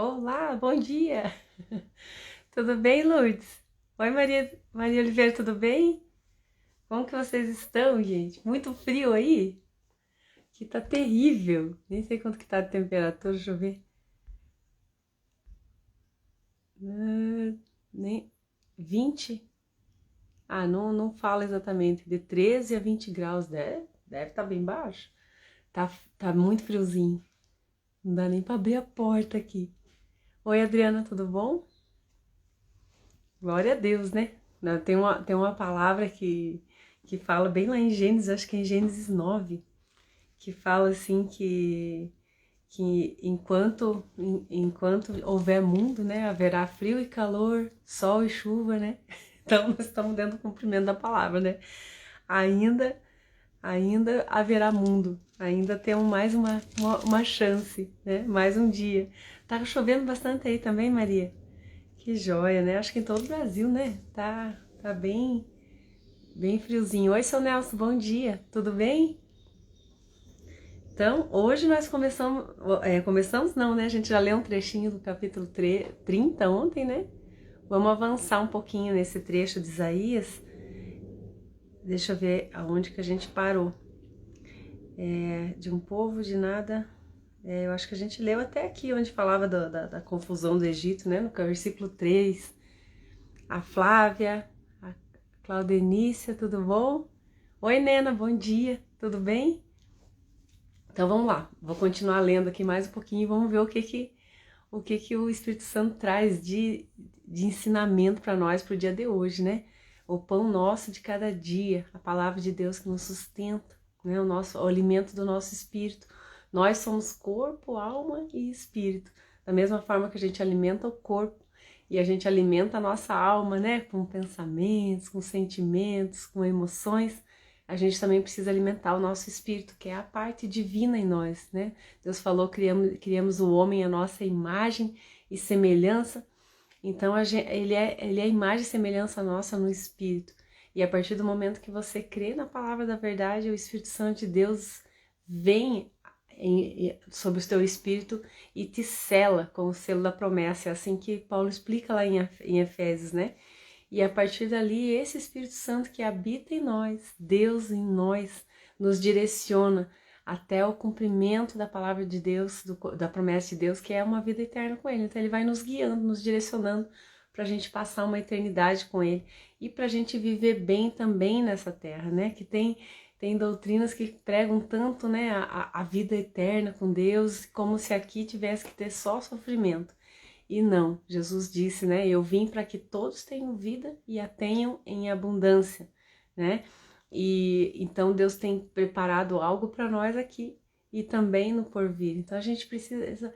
Olá, bom dia! Tudo bem, Lourdes? Oi, Maria Oliveira, tudo bem? Como que vocês estão, gente? Muito frio aí? Que tá terrível. Nem sei quanto que tá de temperatura, deixa eu ver. Nem 20? Ah, não fala exatamente. De 13 a 20 graus, deve estar bem baixo. Tá, tá muito friozinho. Não dá nem pra abrir a porta aqui. Oi, Adriana, tudo bom? Glória a Deus, né? Tem uma palavra que fala bem lá em Gênesis, acho que é em Gênesis 9, que fala assim que enquanto houver mundo, né, haverá frio e calor, sol e chuva, né? Então nós estamos dentro do cumprimento da palavra, né? Ainda, ainda haverá mundo, ainda temos mais uma chance, né? Mais um dia. Tá chovendo bastante aí também, Maria? Que joia, né? Acho que em todo o Brasil, né? Tá bem friozinho. Oi, seu Nelson, bom dia. Tudo bem? Então, hoje nós começamos não, né? A gente já leu um trechinho do capítulo 30 ontem, né? Vamos avançar um pouquinho nesse trecho de Isaías. Deixa eu ver aonde que a gente parou. De um povo, de nada. Eu acho que a gente leu até aqui, onde falava da confusão do Egito, né? No versículo 3. A Flávia, a Claudenícia, tudo bom? Oi, Nena, bom dia, tudo bem? Então vamos lá, vou continuar lendo aqui mais um pouquinho e vamos ver o que que o Espírito Santo traz de ensinamento para nós para o dia de hoje, né? O pão nosso de cada dia, a palavra de Deus que nos sustenta, né? O alimento do nosso espírito. Nós somos corpo, alma e espírito. Da mesma forma que a gente alimenta o corpo e a gente alimenta a nossa alma, né? Com pensamentos, com sentimentos, com emoções, a gente também precisa alimentar o nosso espírito, que é a parte divina em nós, né? Deus falou, criamos o homem à nossa imagem e semelhança, então ele é a imagem e semelhança nossa no espírito. E a partir do momento que você crê na palavra da verdade, o Espírito Santo de Deus vem sobre o teu espírito e te sela com o selo da promessa. É assim que Paulo explica lá em Efésios, né? E a partir dali, esse Espírito Santo que habita em nós, Deus em nós, nos direciona até o cumprimento da palavra de Deus, da promessa de Deus, que é uma vida eterna com Ele. Então, Ele vai nos guiando, nos direcionando para a gente passar uma eternidade com Ele e para a gente viver bem também nessa terra, né? Que tem doutrinas que pregam tanto, né, a vida eterna com Deus, como se aqui tivesse que ter só sofrimento. E não, Jesus disse, né? Eu vim para que todos tenham vida e a tenham em abundância, né? E então Deus tem preparado algo para nós aqui e também no porvir. Então a gente precisa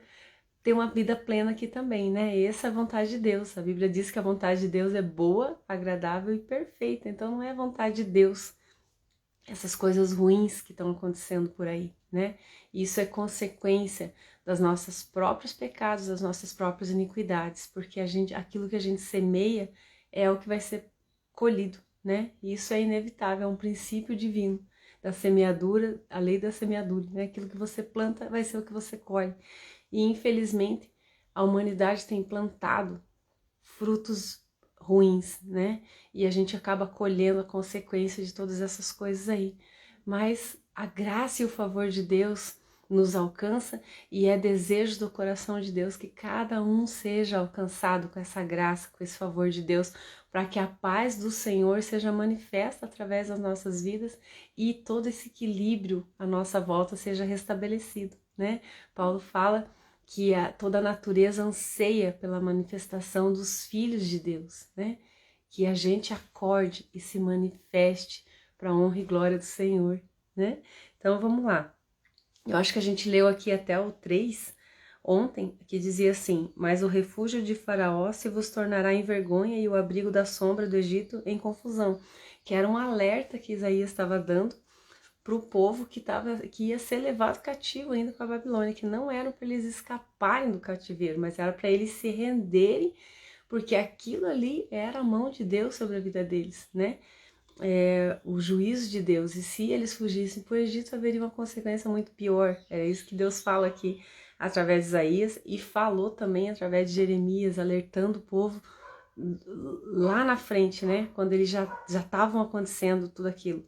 ter uma vida plena aqui também, né? Essa é a vontade de Deus. A Bíblia diz que a vontade de Deus é boa, agradável e perfeita. Então não é a vontade de Deus essas coisas ruins que estão acontecendo por aí, né? Isso é consequência das nossas próprios pecados, das nossas próprias iniquidades, porque aquilo que a gente semeia é o que vai ser colhido, né? E isso é inevitável, é um princípio divino da semeadura, a lei da semeadura, né? Aquilo que você planta vai ser o que você colhe. E infelizmente a humanidade tem plantado frutos ruins, né? E a gente acaba colhendo a consequência de todas essas coisas aí. Mas a graça e o favor de Deus nos alcança e é desejo do coração de Deus que cada um seja alcançado com essa graça, com esse favor de Deus, para que a paz do Senhor seja manifesta através das nossas vidas e todo esse equilíbrio à nossa volta seja restabelecido, né? Paulo fala que toda a natureza anseia pela manifestação dos filhos de Deus, né? Que a gente acorde e se manifeste para a honra e glória do Senhor, né? Então vamos lá. Eu acho que a gente leu aqui até o 3 ontem, que dizia assim: mas o refúgio de Faraó se vos tornará em vergonha e o abrigo da sombra do Egito em confusão, que era um alerta que Isaías estava dando para o povo que ia ser levado cativo ainda para a Babilônia, que não era para eles escaparem do cativeiro, mas era para eles se renderem, porque aquilo ali era a mão de Deus sobre a vida deles, né? O juízo de Deus. E se eles fugissem para o Egito, haveria uma consequência muito pior. É isso que Deus fala aqui. através de Isaías, e falou também através de Jeremias, alertando o povo lá na frente, né? Quando eles já estavam acontecendo tudo aquilo.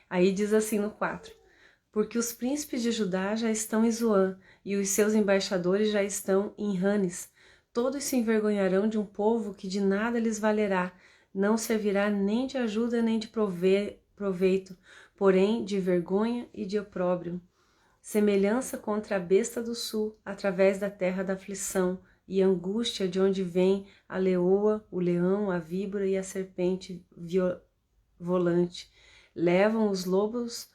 Aí diz assim no 4: porque os príncipes de Judá já estão em Zoan, e os seus embaixadores já estão em Ranes. Todos se envergonharão de um povo que de nada lhes valerá, não servirá nem de ajuda nem de proveito, porém de vergonha e de opróbrio. Semelhança contra a besta do sul, através da terra da aflição, e angústia de onde vem a leoa, o leão, a víbora e a serpente volante. Levam os lombos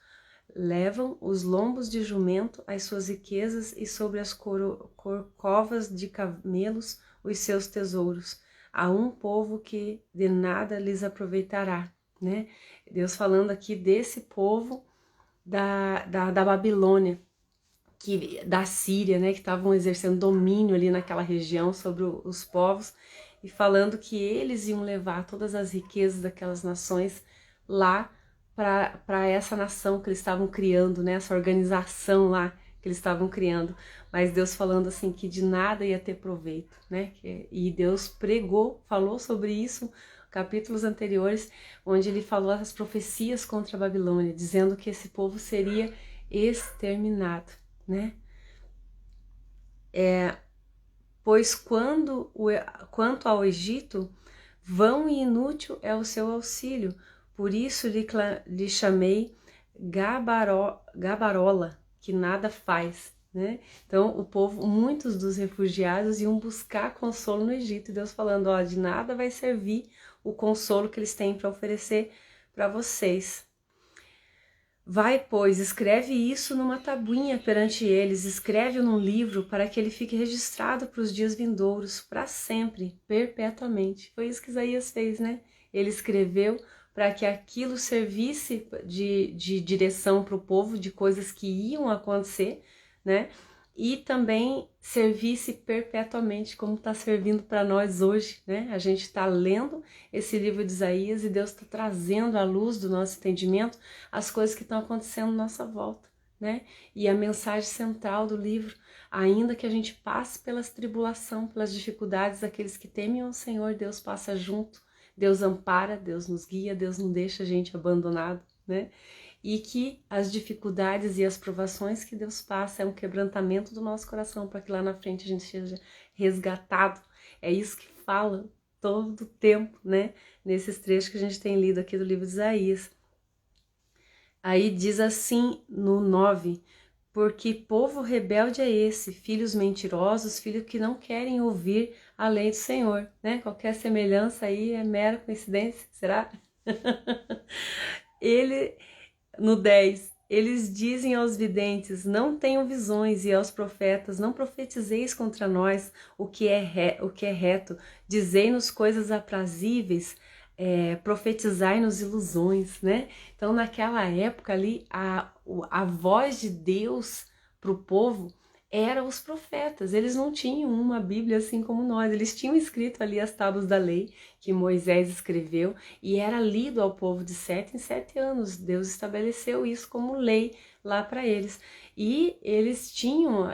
de jumento as suas riquezas, e sobre as corcovas de camelos os seus tesouros. Há um povo que de nada lhes aproveitará, né? Deus falando aqui desse povo da Babilônia, da Síria, né, que estavam exercendo domínio ali naquela região sobre os povos, e falando que eles iam levar todas as riquezas daquelas nações lá para essa nação que eles estavam criando, né, essa organização lá que eles estavam criando. Mas Deus falando assim que de nada ia ter proveito, né? E Deus falou sobre isso capítulos anteriores, onde ele falou as profecias contra a Babilônia, dizendo que esse povo seria exterminado, né? Pois quanto ao Egito, vão e inútil é o seu auxílio, por isso lhe chamei gabarola, que nada faz, né? Então o povo, muitos dos refugiados iam buscar consolo no Egito, e Deus falando, ó, de nada vai servir o consolo que eles têm para oferecer para vocês. Vai, pois, escreve isso numa tabuinha perante eles, escreve-o num livro, para que ele fique registrado para os dias vindouros, para sempre, perpetuamente. Foi isso que Isaías fez, né? Ele escreveu para que aquilo servisse de direção para o povo, de coisas que iam acontecer, né? E também servisse perpetuamente, como está servindo para nós hoje, né? A gente está lendo esse livro de Isaías e Deus está trazendo à luz do nosso entendimento as coisas que estão acontecendo à nossa volta, né? E a mensagem central do livro, ainda que a gente passe pelas tribulações, pelas dificuldades, aqueles que temem ao Senhor, Deus passa junto, Deus ampara, Deus nos guia, Deus não deixa a gente abandonado, né? E que as dificuldades e as provações que Deus passa é um quebrantamento do nosso coração, para que lá na frente a gente seja resgatado. É isso que fala todo o tempo, né? Nesses trechos que a gente tem lido aqui do livro de Isaías. Aí diz assim no 9: porque povo rebelde é esse, filhos mentirosos, filhos que não querem ouvir a lei do Senhor, né? Qualquer semelhança aí é mera coincidência, será? No 10, eles dizem aos videntes, não tenham visões, e aos profetas, não profetizeis contra nós o que é reto, dizei-nos coisas aprazíveis, profetizai-nos ilusões, né? Então, naquela época ali, a voz de Deus para o povo eram os profetas. Eles não tinham uma Bíblia assim como nós, eles tinham escrito ali as tábuas da lei que Moisés escreveu, e era lido ao povo de 7 em 7 anos. Deus estabeleceu isso como lei lá para eles, e eles tinham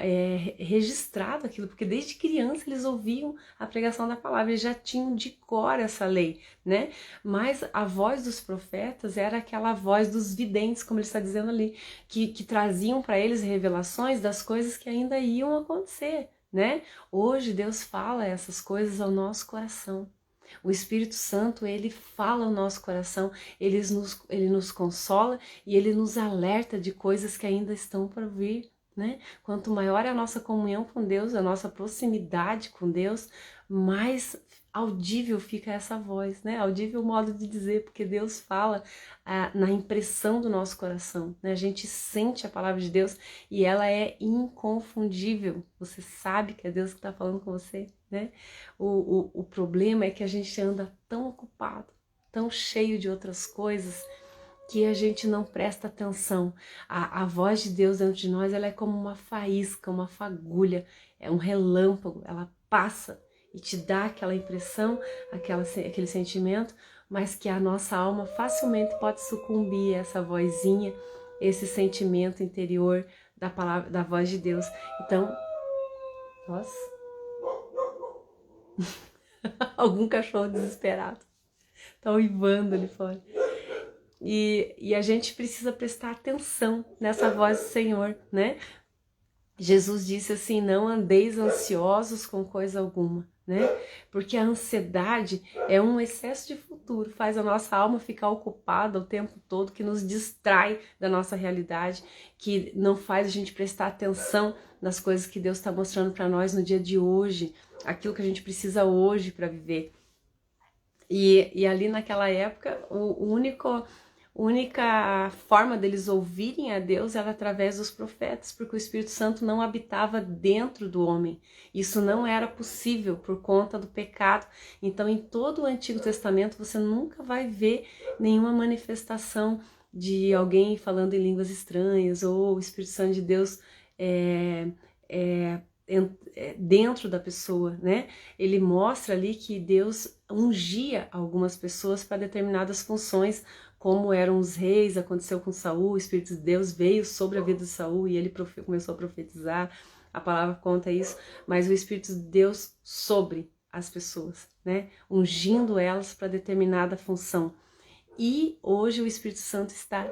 registrado aquilo, porque desde criança eles ouviam a pregação da palavra, eles já tinham de cor essa lei, né? Mas a voz dos profetas era aquela voz dos videntes, como ele está dizendo ali, que traziam para eles revelações das coisas que ainda iam acontecer, né? Hoje Deus fala essas coisas ao nosso coração. O Espírito Santo, ele fala ao nosso coração, ele nos consola e ele nos alerta de coisas que ainda estão para vir, né? Quanto maior é a nossa comunhão com Deus, a nossa proximidade com Deus, mais audível fica essa voz, né? Audível modo de dizer, porque Deus fala na impressão do nosso coração, né? A gente sente a palavra de Deus e ela é inconfundível. Você sabe que é Deus que está falando com você, né? O problema é que a gente anda tão ocupado, tão cheio de outras coisas, que a gente não presta atenção. A voz de Deus dentro de nós, ela é como uma faísca, uma fagulha, é um relâmpago, ela passa e te dá aquela impressão, aquele sentimento, mas que a nossa alma facilmente pode sucumbir a essa vozinha, esse sentimento interior da palavra, da voz de Deus. Então, Nossa. Algum cachorro desesperado. Tá uivando ali fora. E a gente precisa prestar atenção nessa voz do Senhor, né? Jesus disse assim, não andeis ansiosos com coisa alguma, né? Porque a ansiedade é um excesso de futuro, faz a nossa alma ficar ocupada o tempo todo, que nos distrai da nossa realidade, que não faz a gente prestar atenção nas coisas que Deus está mostrando para nós no dia de hoje, aquilo que a gente precisa hoje para viver. E ali naquela época, única forma deles ouvirem a Deus era através dos profetas, porque o Espírito Santo não habitava dentro do homem. Isso não era possível por conta do pecado. Então, em todo o Antigo Testamento, você nunca vai ver nenhuma manifestação de alguém falando em línguas estranhas, ou o Espírito Santo de Deus dentro da pessoa, né? Ele mostra ali que Deus ungia algumas pessoas para determinadas funções, como eram os reis. Aconteceu com Saul, o Espírito de Deus veio sobre a vida de Saul e ele começou a profetizar, a palavra conta isso, mas o Espírito de Deus sobre as pessoas, né? Ungindo elas para determinada função. E hoje o Espírito Santo está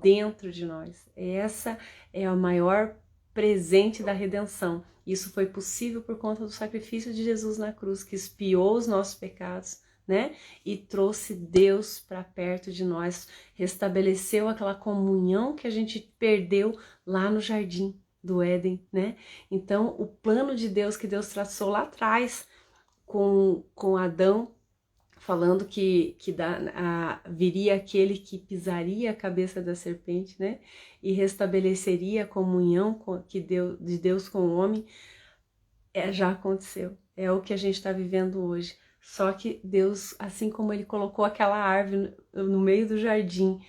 dentro de nós. Essa é a maior presente da redenção. Isso foi possível por conta do sacrifício de Jesus na cruz, que expiou os nossos pecados, né? E trouxe Deus para perto de nós, restabeleceu aquela comunhão que a gente perdeu lá no jardim do Éden, né? Então, o plano de Deus que Deus traçou lá atrás com Adão, falando que viria aquele que pisaria a cabeça da serpente, né? E restabeleceria a comunhão de Deus com o homem, já aconteceu. É o que a gente está vivendo hoje. Só que Deus, assim como ele colocou aquela árvore no meio do jardim,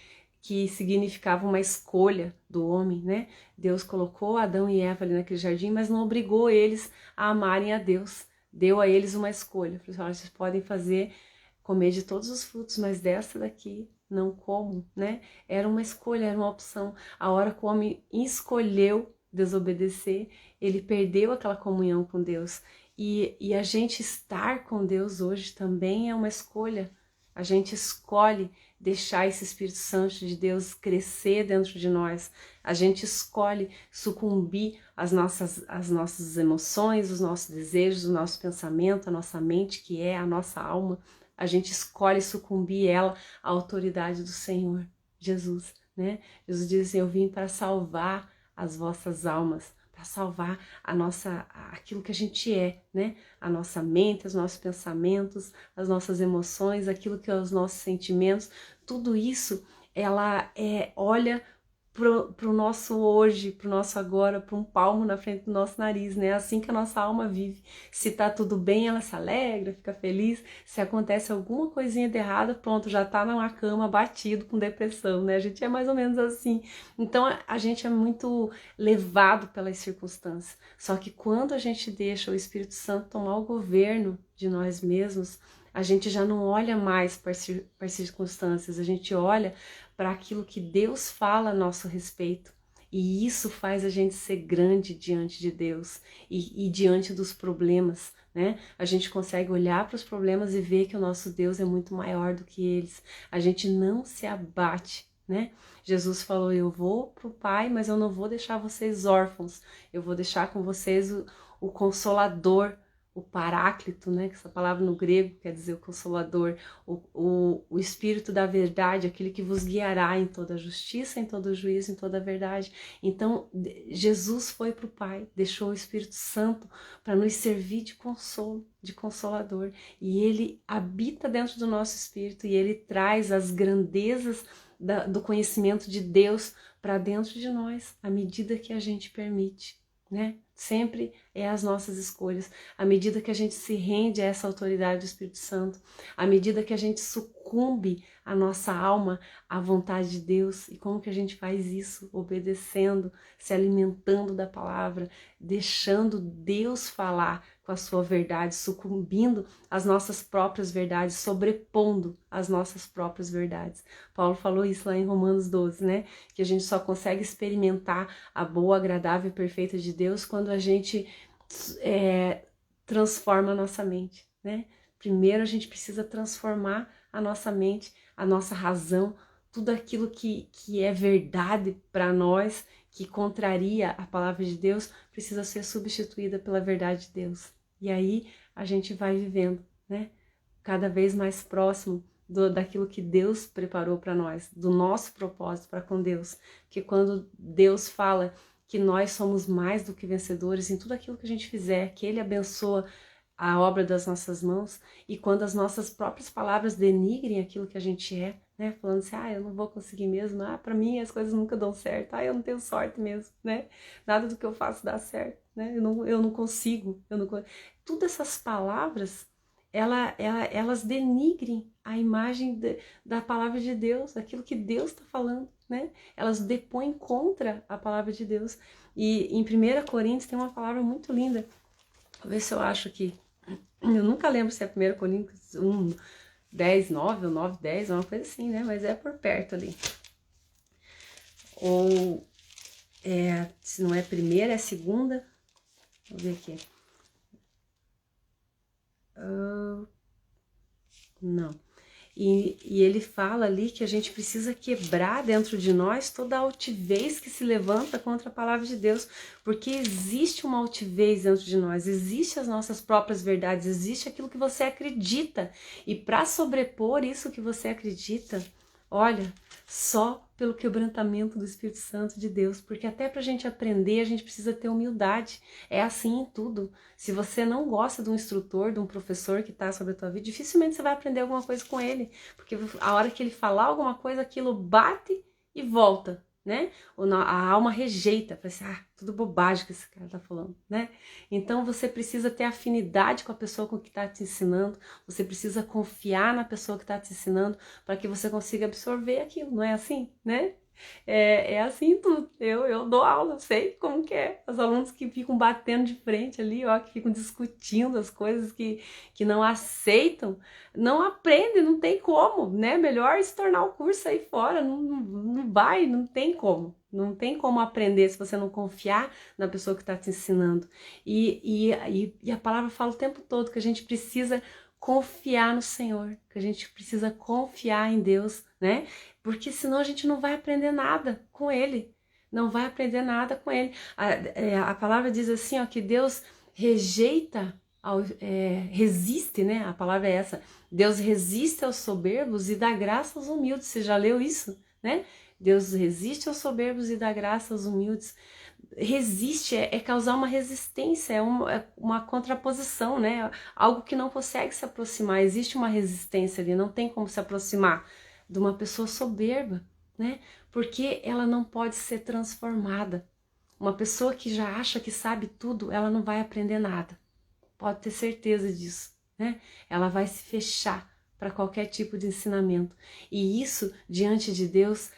que significava uma escolha do homem, né? Deus colocou Adão e Eva ali naquele jardim, mas não obrigou eles a amarem a Deus. Deu a eles uma escolha. Falou assim, olha, vocês podem comer de todos os frutos, mas dessa daqui não como, né? Era uma escolha, era uma opção. A hora que o homem escolheu desobedecer, ele perdeu aquela comunhão com Deus. E a gente estar com Deus hoje também é uma escolha. A gente escolhe deixar esse Espírito Santo de Deus crescer dentro de nós. A gente escolhe sucumbir às nossas emoções, os nossos desejos, o nosso pensamento, a nossa mente, que é a nossa alma. A gente escolhe sucumbir ela à autoridade do Senhor, Jesus, né? Jesus diz assim, eu vim para salvar as vossas almas, para salvar aquilo que a gente é, né? A nossa mente, os nossos pensamentos, as nossas emoções, aquilo que é os nossos sentimentos, tudo isso, ela olha pro nosso hoje, pro nosso agora, para um palmo na frente do nosso nariz, né? É assim que a nossa alma vive. Se tá tudo bem, ela se alegra, fica feliz. Se acontece alguma coisinha de errada, pronto, já tá numa cama batido com depressão, né? A gente é mais ou menos assim. Então a gente é muito levado pelas circunstâncias. Só que quando a gente deixa o Espírito Santo tomar o governo de nós mesmos, a gente já não olha mais para as circunstâncias, a gente olha para aquilo que Deus fala a nosso respeito. E isso faz a gente ser grande diante de Deus e diante dos problemas, né? A gente consegue olhar para os problemas e ver que o nosso Deus é muito maior do que eles. A gente não se abate, né? Jesus falou, eu vou para o Pai, mas eu não vou deixar vocês órfãos. Eu vou deixar com vocês o Consolador, o Paráclito, né? Que essa palavra no grego quer dizer o Consolador, o Espírito da verdade, aquele que vos guiará em toda a justiça, em todo o juízo, em toda a verdade. Então, Jesus foi para o Pai, deixou o Espírito Santo para nos servir de consolo, de Consolador. E ele habita dentro do nosso espírito e ele traz as grandezas do conhecimento de Deus para dentro de nós, à medida que a gente permite, né? Sempre é as nossas escolhas, à medida que a gente se rende a essa autoridade do Espírito Santo, à medida que a gente sucumbe a nossa alma à vontade de Deus. E como que a gente faz isso? Obedecendo, se alimentando da palavra, deixando Deus falar com a sua verdade, sucumbindo às nossas próprias verdades, sobrepondo as nossas próprias verdades. Paulo falou isso lá em Romanos 12, né? Que a gente só consegue experimentar a boa, agradável e perfeita de Deus quando a gente transforma a nossa mente, né? Primeiro a gente precisa transformar a nossa mente, a nossa razão, tudo aquilo que é verdade para nós, que contraria a palavra de Deus, precisa ser substituída pela verdade de Deus. E aí a gente vai vivendo, né? Cada vez mais próximo daquilo que Deus preparou para nós, do nosso propósito para com Deus. Que quando Deus fala que nós somos mais do que vencedores em tudo aquilo que a gente fizer, que Ele abençoa a obra das nossas mãos, e quando as nossas próprias palavras denigrem aquilo que a gente é, né, falando assim, eu não vou conseguir mesmo, para mim as coisas nunca dão certo, eu não tenho sorte mesmo, né, nada do que eu faço dá certo, né, eu não consigo, Todas essas palavras, elas denigrem a imagem da palavra de Deus, daquilo que Deus está falando, né, elas depõem contra a palavra de Deus. E em 1 Coríntios tem uma palavra muito linda, vou ver se eu acho aqui. Eu nunca lembro se é 1 Coríntios 1, 10, 9 ou 9, 10, uma coisa assim, né? Mas é por perto ali. Ou, se não é primeira, é segunda. Vou ver aqui. Não. E ele fala ali que a gente precisa quebrar dentro de nós toda a altivez que se levanta contra a palavra de Deus, porque existe uma altivez dentro de nós, existe as nossas próprias verdades, existe aquilo que você acredita, e para sobrepor isso que você acredita, olha, só pelo quebrantamento do Espírito Santo de Deus, porque até para a gente aprender, a gente precisa ter humildade. É assim em tudo. Se você não gosta de um instrutor, de um professor que está sobre a tua vida, dificilmente você vai aprender alguma coisa com ele, porque a hora que ele falar alguma coisa, aquilo bate e volta, né? A alma rejeita, fala assim, tudo bobagem que esse cara tá falando, né? Então você precisa ter afinidade com a pessoa com que está te ensinando, você precisa confiar na pessoa que está te ensinando para que você consiga absorver aquilo, não é assim, né? É assim tudo. Eu dou aula, eu sei como que é. Os alunos que ficam batendo de frente ali, ó, que ficam discutindo as coisas que não aceitam, não aprendem, não tem como, né? Melhor se tornar o curso aí fora, não vai, não tem como. Não tem como aprender se você não confiar na pessoa que está te ensinando. E a palavra fala o tempo todo que a gente precisa confiar no Senhor, que a gente precisa confiar em Deus, né? Porque senão a gente não vai aprender nada com Ele, não vai aprender nada com Ele. A palavra diz assim, ó, que Deus rejeita, resiste, né? A palavra é essa, Deus resiste aos soberbos e dá graça aos humildes. Você já leu isso, né? Deus resiste aos soberbos e dá graça aos humildes. Resiste é causar uma resistência, é uma contraposição, né? Algo que não consegue se aproximar, existe uma resistência ali, não tem como se aproximar de uma pessoa soberba, né? Porque ela não pode ser transformada. Uma pessoa que já acha que sabe tudo, ela não vai aprender nada. Pode ter certeza disso, né? Ela vai se fechar para qualquer tipo de ensinamento. E isso, diante de Deus,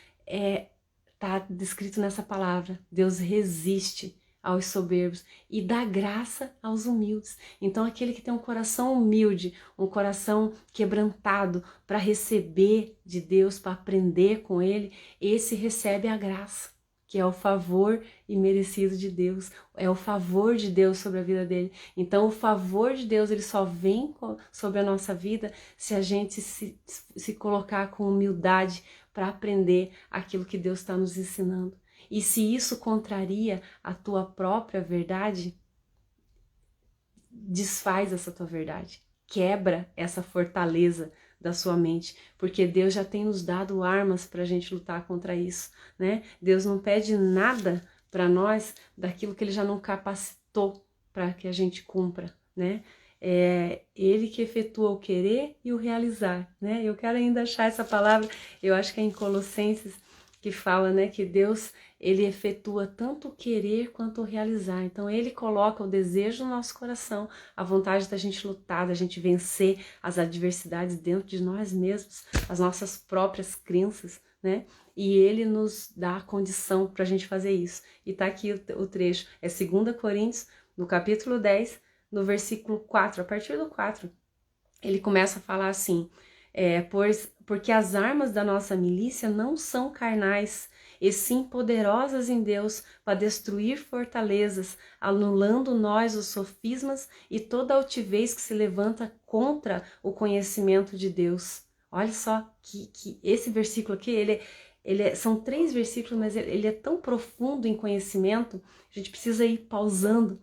tá descrito nessa palavra. Deus resiste aos soberbos e dá graça aos humildes. Então aquele que tem um coração humilde, um coração quebrantado para receber de Deus, para aprender com Ele, esse recebe a graça, que é o favor imerecido de Deus, é o favor de Deus sobre a vida dele. Então o favor de Deus, ele só vem sobre a nossa vida se a gente se colocar com humildade para aprender aquilo que Deus está nos ensinando. E se isso contraria a tua própria verdade, desfaz essa tua verdade, quebra essa fortaleza da sua mente, porque Deus já tem nos dado armas para a gente lutar contra isso, né? Deus não pede nada para nós daquilo que Ele já não capacitou para que a gente cumpra, né? É Ele que efetua o querer e o realizar, né? Eu quero ainda achar essa palavra, eu acho que é em Colossenses que fala, né, que Deus, ele efetua tanto o querer quanto o realizar. Então ele coloca o desejo no nosso coração, a vontade da gente lutar, da gente vencer as adversidades dentro de nós mesmos, as nossas próprias crenças, né? E ele nos dá a condição para a gente fazer isso. E tá aqui o trecho, é 2 Coríntios, no capítulo 10, no versículo 4, a partir do 4, ele começa a falar assim, porque as armas da nossa milícia não são carnais, e sim poderosas em Deus para destruir fortalezas, anulando nós os sofismas e toda altivez que se levanta contra o conhecimento de Deus. Olha só que esse versículo aqui, são 3 versículos, mas ele é tão profundo em conhecimento, a gente precisa ir pausando,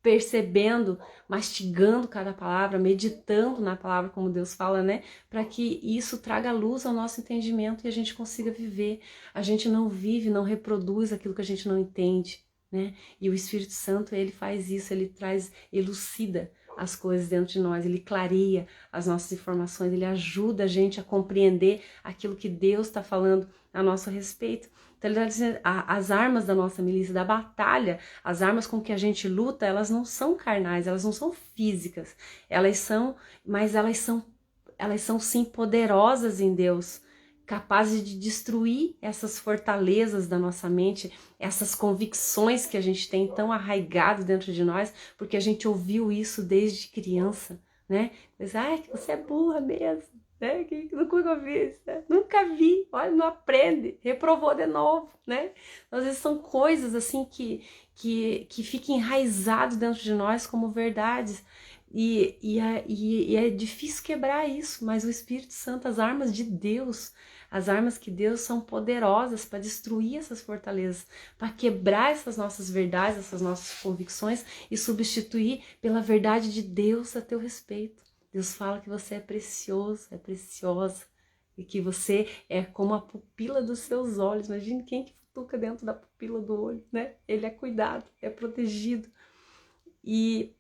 percebendo, mastigando cada palavra, meditando na palavra como Deus fala, né? Para que isso traga luz ao nosso entendimento e a gente consiga viver. A gente não vive, não reproduz aquilo que a gente não entende, né? E o Espírito Santo, ele faz isso, ele elucida as coisas dentro de nós, ele clareia as nossas informações, ele ajuda a gente a compreender aquilo que Deus está falando a nosso respeito. Então ele está dizendo, as armas da nossa milícia, da batalha, as armas com que a gente luta, elas não são carnais, elas não são físicas, mas elas são sim poderosas em Deus, capazes de destruir essas fortalezas da nossa mente, essas convicções que a gente tem tão arraigado dentro de nós, porque a gente ouviu isso desde criança, né? Mas, que você é burra mesmo, né? Que nunca vi isso, né? Nunca vi, olha, não aprende, reprovou de novo, né? Às vezes são coisas assim que fiquem enraizados dentro de nós como verdades. E é difícil quebrar isso, mas o Espírito Santo, as armas de Deus, as armas que Deus são poderosas para destruir essas fortalezas, para quebrar essas nossas verdades, essas nossas convicções e substituir pela verdade de Deus a teu respeito. Deus fala que você é precioso, é preciosa e que você é como a pupila dos seus olhos. Imagine quem que futuca dentro da pupila do olho, né? Ele é cuidado, é protegido. E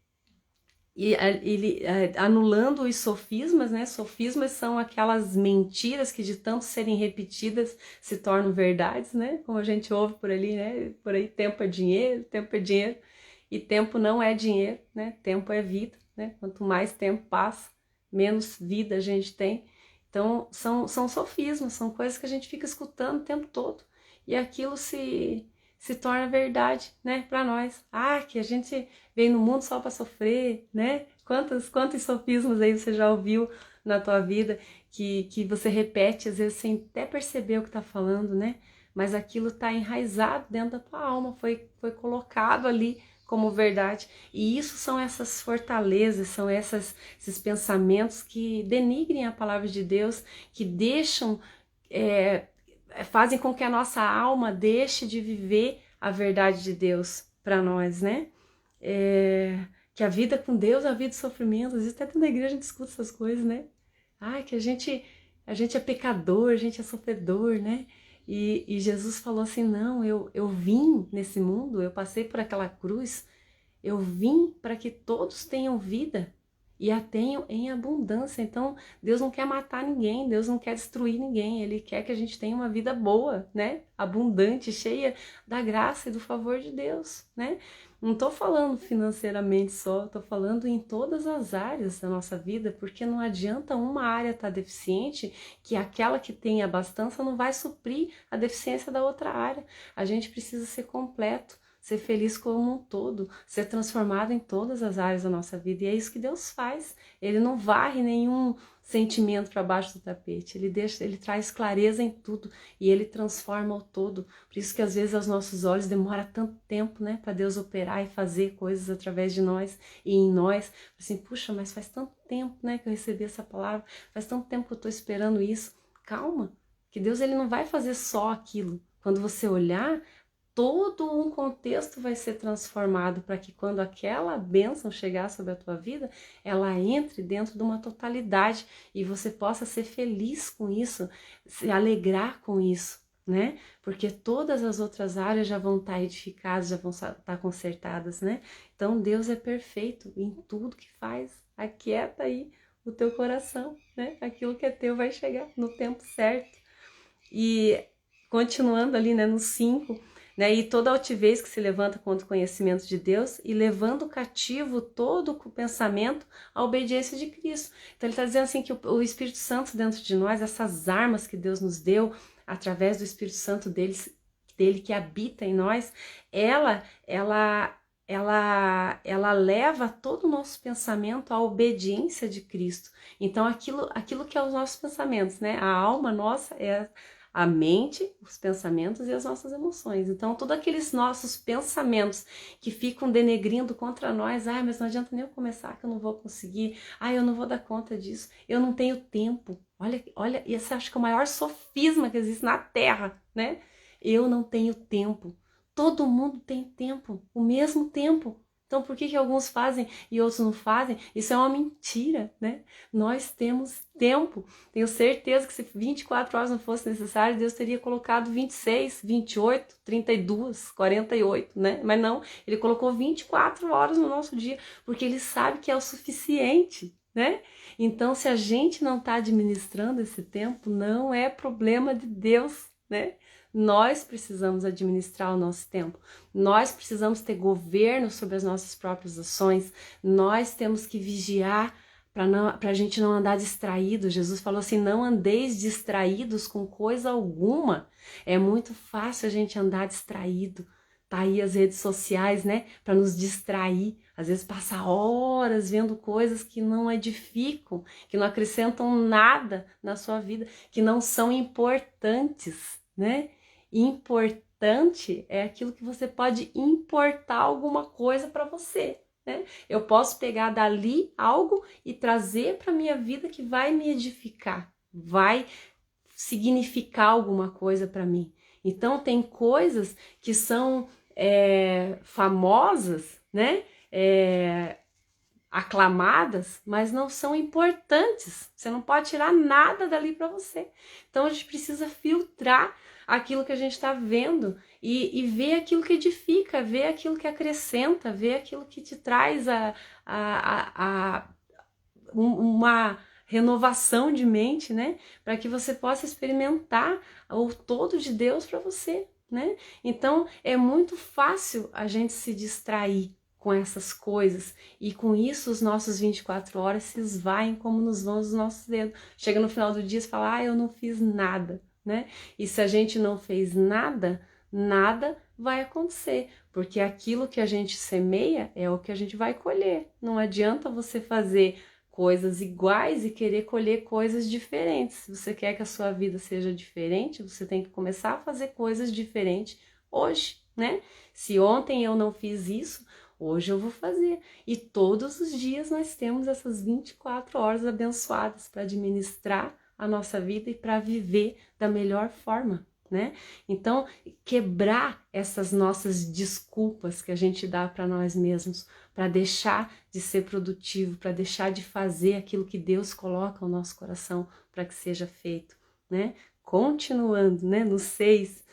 ele anulando os sofismas, né? Sofismas são aquelas mentiras que de tanto serem repetidas se tornam verdades, né? Como a gente ouve por ali, né? Por aí, tempo é dinheiro e tempo não é dinheiro, né? Tempo é vida, né? Quanto mais tempo passa, menos vida a gente tem. Então são sofismas, são coisas que a gente fica escutando o tempo todo e aquilo se torna verdade, né, para nós. Que a gente veio no mundo só para sofrer, né? Quantos sofismas aí você já ouviu na tua vida que você repete, às vezes sem até perceber o que tá falando, né? Mas aquilo tá enraizado dentro da tua alma, foi colocado ali como verdade. E isso são essas fortalezas, são esses pensamentos que denigrem a palavra de Deus, que deixam... fazem com que a nossa alma deixe de viver a verdade de Deus para nós, né? Que a vida com Deus é a vida de sofrimento. Às vezes até na igreja a gente escuta essas coisas, né? Que a gente é pecador, a gente é sofredor, né? E Jesus falou assim, não, eu vim nesse mundo, eu passei por aquela cruz, eu vim para que todos tenham vida e a tenham em abundância. Então, Deus não quer matar ninguém, Deus não quer destruir ninguém, Ele quer que a gente tenha uma vida boa, né? Abundante, cheia da graça e do favor de Deus, né? Não tô falando financeiramente só, tô falando em todas as áreas da nossa vida, porque não adianta uma área estar deficiente, que aquela que tem a abastança não vai suprir a deficiência da outra área. A gente precisa ser completo, ser feliz como um todo, ser transformado em todas as áreas da nossa vida. E é isso que Deus faz. Ele não varre nenhum sentimento para baixo do tapete. Ele traz clareza em tudo e ele transforma o todo. Por isso que às vezes aos nossos olhos demora tanto tempo, né, para Deus operar e fazer coisas através de nós e em nós. Assim, puxa, mas faz tanto tempo, né, que eu recebi essa palavra. Faz tanto tempo que eu estou esperando isso. Calma, que Deus ele não vai fazer só aquilo. Quando você olhar, todo um contexto vai ser transformado para que quando aquela bênção chegar sobre a tua vida, ela entre dentro de uma totalidade e você possa ser feliz com isso, se alegrar com isso, né? Porque todas as outras áreas já vão estar edificadas, já vão estar consertadas, né? Então Deus é perfeito em tudo que faz. Aquieta aí o teu coração, né? Aquilo que é teu vai chegar no tempo certo. E continuando ali, né, no 5, né, e toda altivez que se levanta contra o conhecimento de Deus e levando cativo todo o pensamento à obediência de Cristo. Então ele está dizendo assim que o Espírito Santo dentro de nós, essas armas que Deus nos deu através do Espírito Santo dele que habita em nós, ela leva todo o nosso pensamento à obediência de Cristo. Então aquilo que é os nossos pensamentos, né? A alma nossa é A mente, os pensamentos e as nossas emoções. Então, todos aqueles nossos pensamentos que ficam denegrindo contra nós, mas não adianta nem eu começar que eu não vou conseguir, eu não vou dar conta disso, eu não tenho tempo. Olha, esse acho que é o maior sofisma que existe na Terra, né? Eu não tenho tempo. Todo mundo tem tempo, o mesmo tempo. Então, por que alguns fazem e outros não fazem? Isso é uma mentira, né? Nós temos tempo. Tenho certeza que se 24 horas não fosse necessário, Deus teria colocado 26, 28, 32, 48, né? Mas não, Ele colocou 24 horas no nosso dia, porque Ele sabe que é o suficiente, né? Então, se a gente não está administrando esse tempo, não é problema de Deus, né? Nós precisamos administrar o nosso tempo, nós precisamos ter governo sobre as nossas próprias ações, nós temos que vigiar para a gente não andar distraído. Jesus falou assim, não andeis distraídos com coisa alguma. É muito fácil a gente andar distraído, tá aí as redes sociais, né, para nos distrair, às vezes passar horas vendo coisas que não edificam, que não acrescentam nada na sua vida, que não são importantes, né? Importante é aquilo que você pode importar alguma coisa para você, né? Eu posso pegar dali algo e trazer para minha vida que vai me edificar, vai significar alguma coisa para mim. Então tem coisas que são famosas, né? Aclamadas, mas não são importantes. Você não pode tirar nada dali para você. Então a gente precisa filtrar aquilo que a gente está vendo e ver aquilo que edifica, ver aquilo que acrescenta, ver aquilo que te traz uma renovação de mente, né? Para que você possa experimentar o todo de Deus para você, né? Então é muito fácil a gente se distrair com essas coisas, e com isso os nossos 24 horas se esvaem como nos vãos dos nossos dedos. Chega no final do dia e fala, eu não fiz nada, né? E se a gente não fez nada, nada vai acontecer, porque aquilo que a gente semeia é o que a gente vai colher. Não adianta você fazer coisas iguais e querer colher coisas diferentes. Se você quer que a sua vida seja diferente, você tem que começar a fazer coisas diferentes hoje, né? Se ontem eu não fiz isso, hoje eu vou fazer. E todos os dias nós temos essas 24 horas abençoadas para administrar a nossa vida e para viver da melhor forma, né? Então, quebrar essas nossas desculpas que a gente dá para nós mesmos, para deixar de ser produtivo, para deixar de fazer aquilo que Deus coloca no nosso coração para que seja feito, né? Continuando, né? No 6,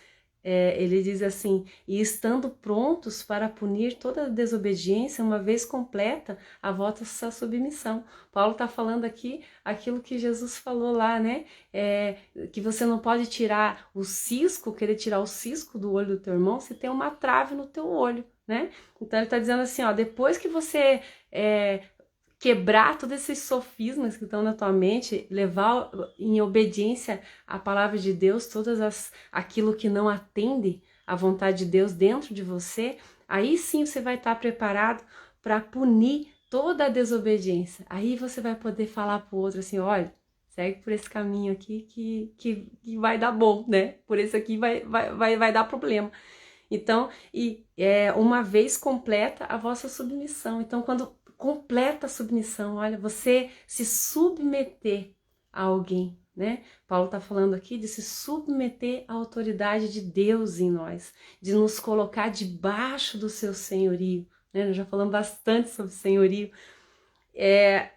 ele diz assim, e estando prontos para punir toda desobediência, uma vez completa a vossa submissão. Paulo está falando aqui aquilo que Jesus falou lá, né? Que você não pode tirar o cisco, querer tirar o cisco do olho do teu irmão se tem uma trave no teu olho, né? Então ele está dizendo assim, depois que você quebrar todos esses sofismas que estão na tua mente, levar em obediência à palavra de Deus, aquilo que não atende à vontade de Deus dentro de você, aí sim você vai estar preparado para punir toda a desobediência. Aí você vai poder falar para o outro assim, olha, segue por esse caminho aqui que vai dar bom, né? Por esse aqui vai dar problema. Então, uma vez completa a vossa submissão. Então, quando completa a submissão, olha, você se submeter a alguém, né? Paulo está falando aqui de se submeter à autoridade de Deus em nós, de nos colocar debaixo do seu senhorio, né? Nós já falamos bastante sobre senhorio,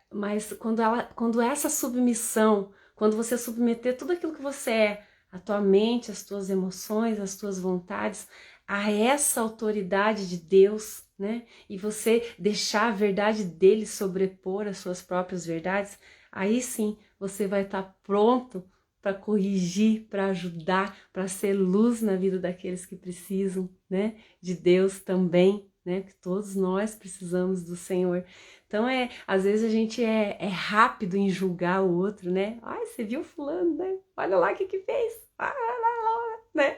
mas quando essa submissão, quando você submeter tudo aquilo que você é, a tua mente, as tuas emoções, as tuas vontades, a essa autoridade de Deus, né? E você deixar a verdade dele sobrepor as suas próprias verdades, aí sim você vai estar pronto para corrigir, para ajudar, para ser luz na vida daqueles que precisam, né? De Deus também, né? Que todos nós precisamos do Senhor. Então às vezes a gente é rápido em julgar o outro, né? Ai, você viu fulano, né? Olha lá o que fez. Né?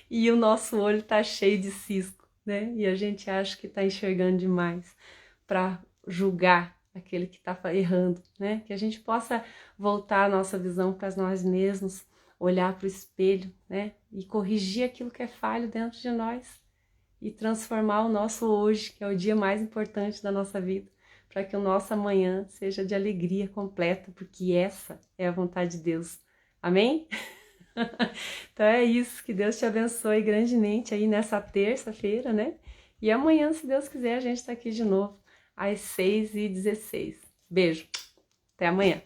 E o nosso olho tá cheio de cisco, né? E a gente acha que tá enxergando demais para julgar aquele que tá errando, né? Que a gente possa voltar a nossa visão para nós mesmos, olhar para o espelho, né? E corrigir aquilo que é falho dentro de nós e transformar o nosso hoje, que é o dia mais importante da nossa vida, para que o nosso amanhã seja de alegria completa, porque essa é a vontade de Deus. Amém? Então é isso, que Deus te abençoe grandemente aí nessa terça-feira, né? E amanhã, se Deus quiser, a gente tá aqui de novo às 6h16. Beijo, até amanhã.